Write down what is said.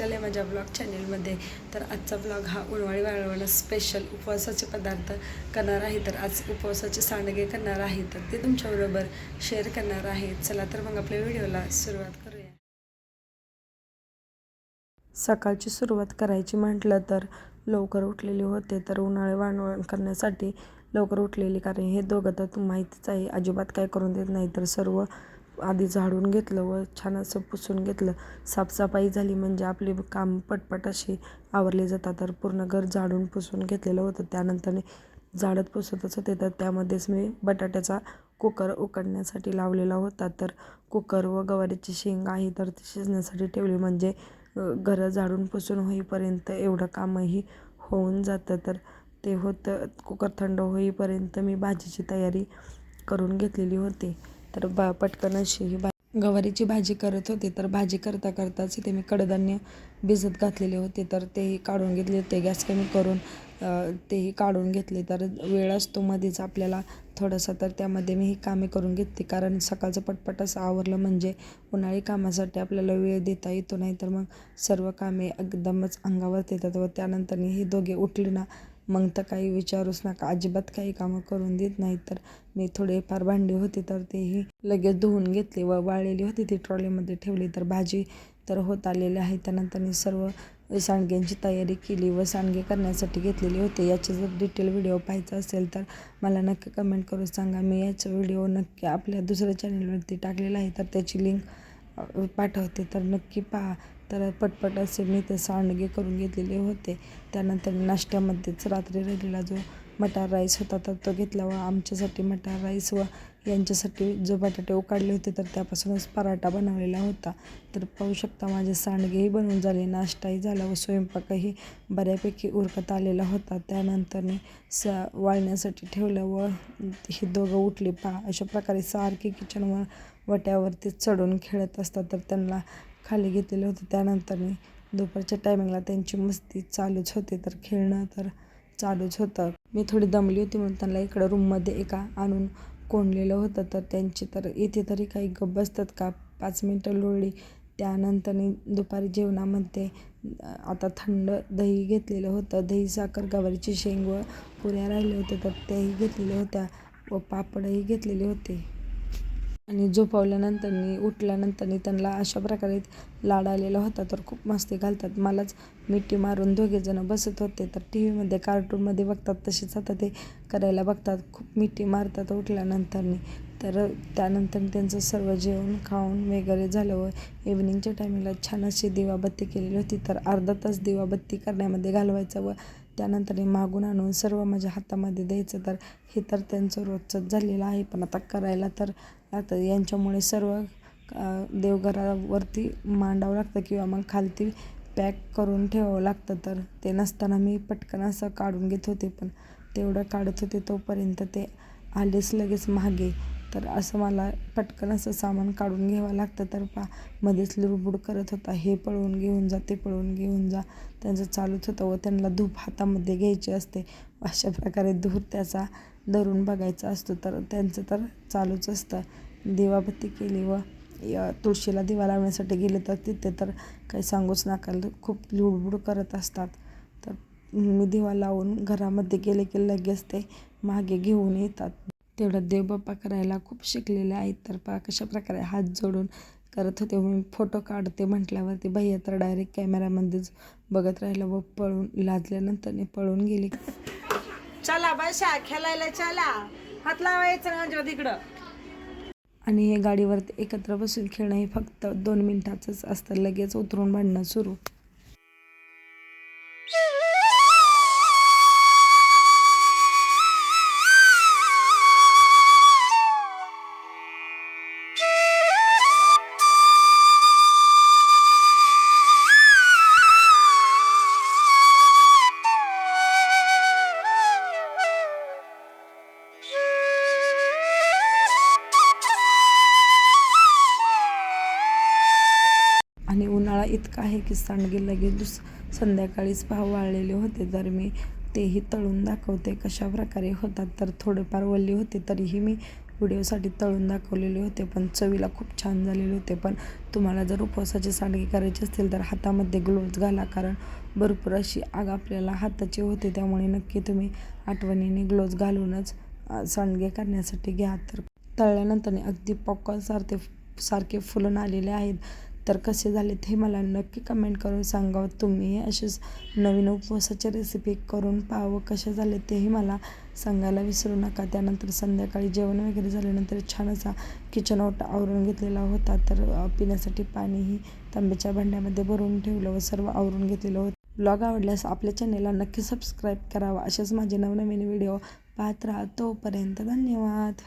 Hostel आहे माझ्या blog चॅनेलमध्ये. तर आजचा ब्लॉग हा उन्हाळी वाळवण स्पेशल उपवासाचे पदार्थ करणार आहे. तर आज उपवासाचे सांडगे करणार आहे, तर ते तुमच्याबरोबर शेअर करणार आहे. चला तर मग आपल्या व्हिडिओला सुरुवात करूया. सकाळची सुरुवात करायची म्हटलं तर लवकर उठलेले होते. तर उन्हाळी वाळवण करण्यासाठी लवकर उठलेली, कारण हे दोघं तर तुम्हाला माहितीच आहे अजिबात काय करून देत नाही. तर सर्व आधी झाडून घेतलं व छान असं पुसून घेतलं. साफसफाई झाली म्हणजे आपले काम पटपट अशी आवरले जातात. तर पूर्ण घर झाडून पुसून घेतलेलं होतं. त्यानंतर झाडत पुसतच होते, तर त्यामध्येच मी बटाट्याचा कुकर उकडण्यासाठी लावलेला होता. तर कुकर व गवारीची शेंग आहे तर ती शिजण्यासाठी ठेवली, म्हणजे घरं झाडून पुसून होईपर्यंत एवढं कामही होऊन जातं. तर ते होतं. कुकर थंड होईपर्यंत मी भाजीची तयारी करून घेतलेली होती. तर पटकन अशी ही गवारीची भाजी करत होते. तर भाजी करता करताच इथे मी कडधान्य भिजत घातलेले होते, तर तेही काढून घेतले होते. गॅस कमी करून तेही काढून घेतले. तर वेळ असतो मध्येच आपल्याला थोडासा, तर त्यामध्ये मी ही कामे करून घेतली, कारण सकाळचं पटपट असं आवरलं म्हणजे उन्हाळी कामासाठी आपल्याला वेळ देता येतो. नाही तर मग सर्व कामे एकदमच अंगावर येतात. व त्यानंतर हे दोघे उठले ना, मग तर काही विचारूच नका, अजिबात काही कामं करून देत नाही. तर मी थोडेफार भांडी होती तर तेही लगेच धुवून घेतली व वाळलेली होती ती ट्रॉलीमध्ये ठेवली. तर भाजी तर होत आलेली आहे. त्यानंतर मी सर्व सांडग्यांची तयारी केली व सांडगे करण्यासाठी घेतलेले होते. याचे जर डिटेल व्हिडिओ पाहायचा असेल तर मला नक्की कमेंट करून सांगा. मी याचा व्हिडिओ नक्की आपल्या दुसऱ्या चॅनलवरती टाकलेला आहे, तर त्याची लिंक पाठवते, तर नक्की पहा. तर पटपट असे मी ते सांडगे करून घेतलेले होते. त्यानंतर नाश्त्यामध्येच रात्री राहिलेला जो मटार राईस होता तर तो घेतला व आमच्यासाठी मटार राईस व यांच्यासाठी जो बटाटे उकडले होते तर त्यापासूनच पराठा बनवलेला होता. तर पाहू शकता माझे सांडगेही बनवून झाले, नाश्ताही झाला व स्वयंपाकही बऱ्यापैकी उरकत आलेला होता. त्यानंतर मी वाळण्यासाठी ठेवलं व ही दोघं उठली. अशा प्रकारे सारखे किचनवर वट्यावरती चढून खेळत असतात, तर त्यांना खाली घेतलेलं होतं. त्यानंतर मी दुपारच्या टायमिंगला त्यांची मस्ती चालूच होती, तर खेळणं तर चालूच होतं. मी थोडी दमली होती म्हणून त्यांना इकडं रूममध्ये एका आणून कोंडलेलं होतं. तर त्यांची तर इथे तरी काही गप्प बसतात का, 5 मिनटं लोळली. त्यानंतर दुपारी जेवणामध्ये आता थंड दही घेतलेलं होतं. दही, साखर, गवारीची शेंग व पुऱ्या राहिल्या होत्या तर त्याही घेतलेल्या होत्या व पापडही घेतलेले होते. आणि झोपवल्यानंतर उठल्यानंतर त्यांना अशा प्रकारे लाड आलेला होता, तर खूप मस्ती घालतात. मलाच मिठी मारून दोघेजणं बसत होते. तर टी व्हीमध्ये कार्टूनमध्ये बघतात तसेच आता ते करायला बघतात, खूप मिठी मारतात उठल्यानंतर. तर त्यानंतर त्यांचं सर्व जेवण खाऊन वगैरे झालं व इव्हिनिंगच्या टायमिंगला छान अशी दिवाबत्ती केलेली होती. तर अर्धा तास दिवाबत्ती करण्यामध्ये घालवायचं व त्यानंतर मागून आणून सर्व माझ्या हातामध्ये द्यायचं. तर हे तर त्यांचं रोजचंच झालेलं आहे, पण आता करायला तर लागतं. यांच्यामुळे सर्व देवघरावरती मांडावं लागतं किंवा मग खालती पॅक करून ठेवावं लागतं. तर ते नसताना मी पटकन असं काढून घेत होते, पण तेवढं काढत होते तोपर्यंत ते आलेच लगेच मागे. तर असं मला पटकन असं सामान काढून घ्यावं लागतं. तर मध्येच लुडबुड करत होता, हे पळवून घेऊन जा, ते पळवून घेऊन जा, त्यांचं चालूच होतं. व त्यांना धूप हातामध्ये घ्यायची असते, अशा प्रकारे धूप त्याचा धरून बघायचा असतो. तर त्यांचं तर चालूच असतं. दिवाबत्ती केली व तुळशीला दिवा लावण्यासाठी गेले तर तिथे तर काही सांगूच नका, खूप लुडबुड करत असतात. तर मी दिवा लावून घरामध्ये गेले की लगेच ते मागे घेऊन येतात. तेवढं देवबाप्पा करायला खूप शिकलेले आहेत. तर कशा प्रकारे हात जोडून करत होते. मी फोटो काढते म्हटल्यावरती भैया तर डायरेक्ट कॅमेरामध्येच बघत राहिलं व लाजल्यानंतर पळून गेली. चला बशा खेळायला, चला हात लावायचं म्हणजे तिकडं. आणि हे गाडीवरती एकत्र बसून खेळणं हे फक्त 2 मिनिटाचंच असतं, लगेच उतरून भांडणं सुरू. आणि उन्हाळा इतका आहे की सांडगे लगेच संध्याकाळीच वाळलेले होते. तर मी तेही तळून दाखवते कशा प्रकारे होतात. तर थोडेफार वल्ली होते तरीही मी व्हिडिओसाठी तळून दाखवलेले होते, पण चवीला खूप छान झालेले होते. पण तुम्हाला जर उपवासाचे सांडगे करायचे असतील तर हातामध्ये ग्लोव्ज घाला, कारण भरपूर अशी आग आपल्याला हाताची होते. त्यामुळे नक्की तुम्ही आठवणीने ग्लोव्ज घालूनच सांडगे करण्यासाठी घ्या. तर तळल्यानंतर अगदी पॉपकॉर्न सारखे फुलून आलेले आहेत. तर कसे झालेत हे मला नक्की कमेंट करून सांगा. तुम्ही असेच नवीन उपवासाची रेसिपी करून पाहावं. कशा झाले तेही मला सांगायला विसरू नका. त्यानंतर संध्याकाळी जेवण वगैरे झाल्यानंतर छान असा किचन ओटा आवरून घेतलेला होता. तर पिण्यासाठी पाणीही तांब्याच्या भांड्यामध्ये भरून ठेवलं व सर्व आवरून घेतलेलं होतं. ब्लॉग आवडल्यास आपल्या चॅनेलला नक्की सबस्क्राईब करावा. असेच माझे नवनवीन व्हिडिओ पाहत राहा. तोपर्यंत धन्यवाद.